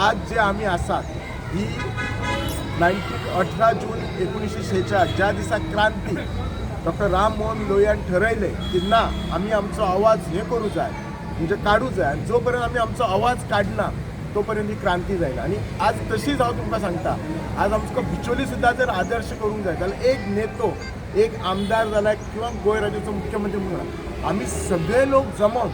आज जे आम्ही आसात ही 18 जून 1946 ज्या दिसा क्रांती डॉक्टर राम मोहन लोहियान ठरयले की ना आम्ही आमचो आवाज हे करू जाय म्हणजे काढू जाय आणि जोपर्यंत आम्ही आमचो आवाज काढना तोपर्यंत ही क्रांती जायना आणि आज तशीच हांव तुमकां सांगता आज आमकां बिचोली सुद्दां जर आदर्श करूंक जाय जाल्यार एक नेतो एक आमदार जाल्यार किंवा गोंय राज्याचो मुख्यमंत्री म्हणून आमी सगळे लोक जमून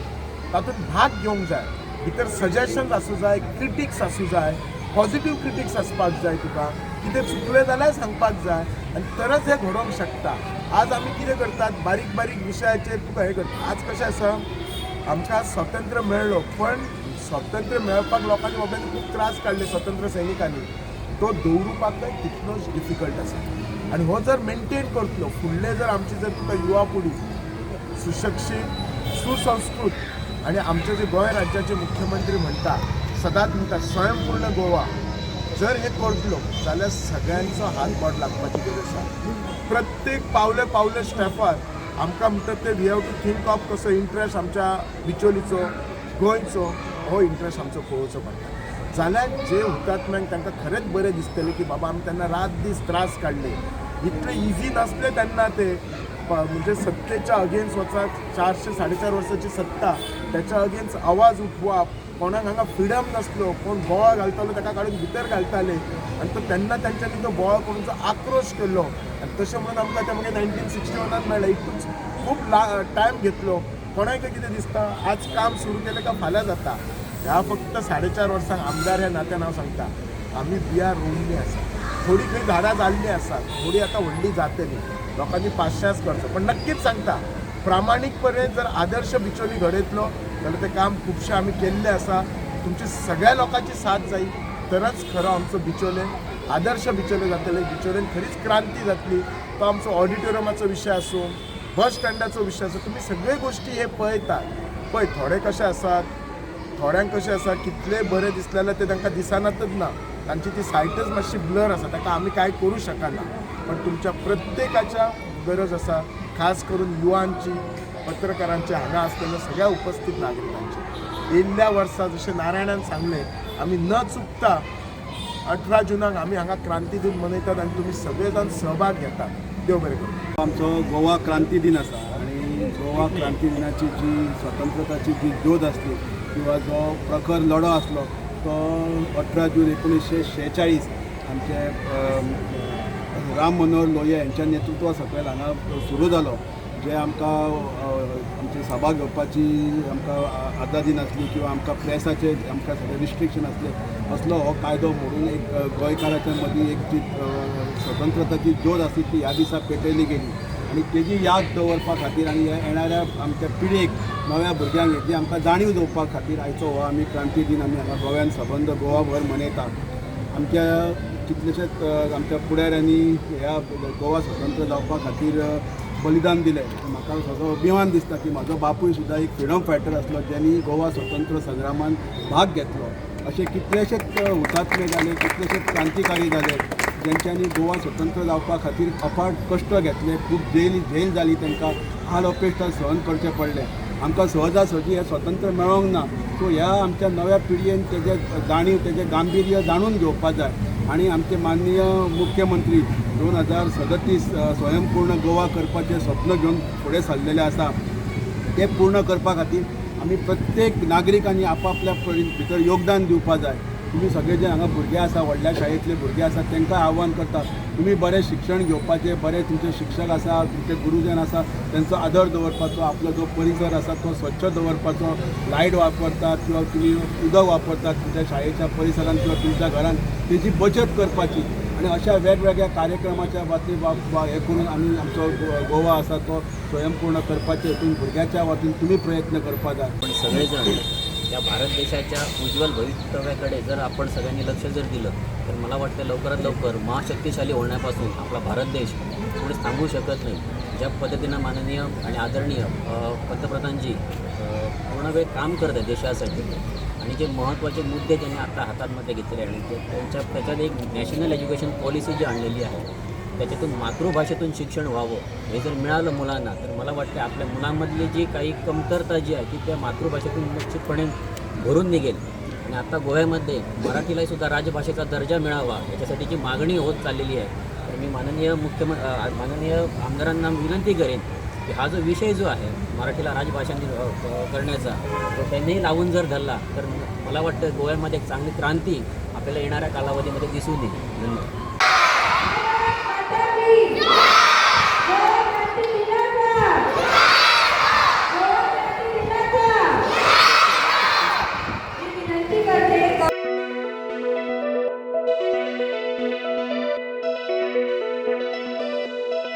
तातूंत भाग घेवंक जाय भितर सजेशन्स आसूं जाय क्रिटिक्स आसूं जाय पॉझिटिव्ह क्रिटिक्स आसपाक जाय तुका कितें चुकलें जाल्यार सांगपाक जाय आनी तरच हें घडोवंक शकता आज आमी कितें करतात बारीक बारीक विशयाचेर तुका हें करता आज कशें आसा आमकां स्वातंत्र्य मेळ्ळो पण स्वातंत्र्य मेळपाक लोकांनी बाबड्यांनी खूब त्रास काडले स्वतंत्र सैनिकांनी तो दवरुपाक तितलोच डिफिकल्ट आसा आनी हो जर मेंटेन करतलो फुडले जर आमची जर तुका युवा पिढी सुशिक्षीत सुसंस्कृत आणि आमचे जे गोंय राज्याचे मुख्यमंत्री म्हणटा सदांच म्हणटा स्वयंपूर्ण गोवा जर हे करतलो जाल्यार सगळ्यांचो हात बोट लागपाची गरज आसा प्रत्येक पावले पावले स्टेपार आमकां म्हणटात ते we have to think of कसो इंट्रस्ट आमच्या बिचोलीचो गोंयचो हो इंट्रस्ट आमचो पळोवचो पडटा जाल्यार जे हुतात्म्यांक तांकां खरेंच बरें दिसतलें की बाबा आमी तेन्ना रात दीस त्रास काडले इतले इजी नासले तेन्ना ते म्हणजे सत्तेच्या अगेन्स्ट वचत 400-4.5 वर्साची सत्ता त्याच्या अगेन्स्ट आवाज उठवप कोणाक हांगा फ्रिडम नासलो कोण बोवाळ घालतालो ताका काडून भितर घालताले आनी तो तेन्ना तेंच्यांनी तो बोवाळ करूनचो आक्रोश केल्लो आनी तशें म्हणून आमकां ते मागीर 1961 मेळ्ळें हितून खूब टायम घेतलो कोणाक कितें दिसता आज काम सुरू केलें काय फाल्यां जाता ह्या फक्त 4.5 वर्सांक आमदार ह्या नात्यान हांव सांगता आमी बियां रोवल्लीं आसा थोडी खंय झाडां जाल्लीं आसात थोडी आतां व्हडली जातली लोकांनी पाश्यास करचो पण नक्कीच सांगता प्रामाणीकपणे जर आदर्श बिचोली घडयतलो जाल्यार तें काम खुबशें आमी केल्लें आसा तुमची सगळ्या लोकांची साथ जायी तरच खरो आमचो बिचोले आदर्श बिचोले जातले बिचोलेन खरीच क्रांती जातली तो आमचो ऑडिटोरियमाचो विशय आसूं बस स्टँडाचो विशय आसूं तुमी सगळे गोश्टी हे पळयतात पळय थोडे कशे आसात थोड्यांक कशें आसा कितले बरें दिसलें जाल्यार ते तांकां दिसनातच ना तांची ती सायटच मातशी ब्लर आसा ताका आमी कांय करूं शकना पण तुमच्या प्रत्येकाच्या गरज आसा खास करून युवांची पत्रकारांची हांगा आसलेल्या सगळ्या उपस्थित नागरिकांची येयल्ल्या वर्सा जशें नारायणान सांगलें आमी न चुकता 18 जुनाक आमी हांगा क्रांती दीन मनयतात आनी तुमी सगळे जाण सहभाग घेतात देव बरें करूं आमचो गोवा क्रांती दिन आसा आनी गोवा क्रांती दिनाची जी स्वतंत्रताची जी ज्योत आसली किंवा जो प्रखर लढो आसलो तो 18 जून 1946 आमचे राम मनोहर लोहिया यांच्या नेतृत्वा सकयल हांगा सुरू जालो जे आमकां आमची सभा घेवपाची आमकां आजादी नासली किंवा आमकां प्रेसाचे आमकां सगळे रिस्ट्रिक्शन आसले असलो हो कायदो मोडून एक गोंयकाराच्या मदीं एक जी स्वतंत्रताची ज्योत आसली ती ह्या दिसा पेटयली गेली आनी तेजी याद दवरपा खातीर आनी येणाऱ्या आमच्या पिळगेक नव्या भुरग्यांक हेजी आमकां जाणीव दिवपा खातीर आयचो हो आमी क्रांती दिन आमी हांगा गोव्यान सबंद गोवाभर मनयतात आमच्या कितलेशेच आमच्या फुडाऱ्यांनी ह्या गोवा स्वतंत्र जावपा खातीर बलिदान दिलें म्हाका सगळो अभिमान दिसता की म्हाजो बापूय सुद्दां एक फ्रिडम फायटर आसलो ज्यांनी गोवा स्वतंत्र संग्रामान भाग घेतलो अशे कितलेशेच हुतात्मे जाले कितलेशेच क्रांतिकारी जाले ज्यांच्यांनी गोवा स्वतंत्र जावपा खातीर अफाट कश्ट घेतले खूब जेल जाली तांकां हाल अपेश्ट सहन करचें पडलें आमकां सहजासहजी हें स्वतंत्र मेळोंक ना सो ह्या आमच्या नव्या पिळयेन तेजें जाणीव तेजें गांभीर्य जाणून घेवपा जाय आनी आमचे माननीय मुख्यमंत्री 2037 स्वयंपूर्ण गोवा करपाचें स्वप्न घेवन फुडें सरलेले आसा ते पूर्ण करपा खातीर आमी प्रत्येक नागरिकांनी आपापल्या भितर योगदान दिवपा जाय तुम्ही सगळे जे हांगा भुरगे आसा व्हडल्या शाळेंतले भुरगे आसा तांकां आव्हान करता तुम्ही बरें शिक्षण घेवपाचें बरें तुमचे शिक्षक आसा तुमचे गुरुजन आसा तांचो आदर दवरपाचो आपलो जो परिसर आसा तो स्वच्छ दवरपाचो लायट वापरतात किंवा तुमी उदक वापरतात तुमच्या शाळेच्या परिसरांत किंवा तुमच्या घरान तेजी बचत करपाची आणि अशा वेगवेगळ्या कार्यक्रमाच्या बाबतीत हे करून आमी आमचो गोवा आसा तो स्वयंपूर्ण करपाचे हितून भुरग्याच्या वतीन तुम्ही प्रयत्न करपा जाय पण सगळेजण या भारत देशाच्या उज्ज्वल भवितव्याकडे जर आपण सगळ्यांनी लक्ष जर दिलं तर मला वाटतं लवकरात लवकर महाशक्तिशाली होण्यापासून आपला भारत देश पुढे थांबू शकत नाही. ज्या पद्धतीनं माननीय आणि आदरणीय पंतप्रधानजी पूर्ण वेळ काम करत आहेत देशासाठी आणि जे महत्त्वाचे मुद्दे त्यांनी आता हातामध्ये घेतलेले आणि त्याच्यात एक नॅशनल एज्युकेशन पॉलिसी जी आणलेली आहे त्याच्यातून मातृभाषेतून शिक्षण व्हावं हे जर मिळालं मुलांना तर मला वाटतं आपल्या मुलांमधली जी काही कमतरता जी आहे ती त्या मातृभाषेतून निश्चितपणे भरून निघेल आणि आता गोव्यामध्ये मराठीलाही सुद्धा राजभाषेचा दर्जा मिळावा याच्यासाठीची मागणी होत चाललेली आहे. तर मी माननीय आमदारांना विनंती करेन की हा जो विषय जो आहे मराठीला राजभाषांनी करण्याचा तो त्यांनीही लावून जर धरला तर मला वाटतं गोव्यामध्ये एक चांगली क्रांती आपल्याला येणाऱ्या कालावधीमध्ये दिसून येईल. धन्यवाद.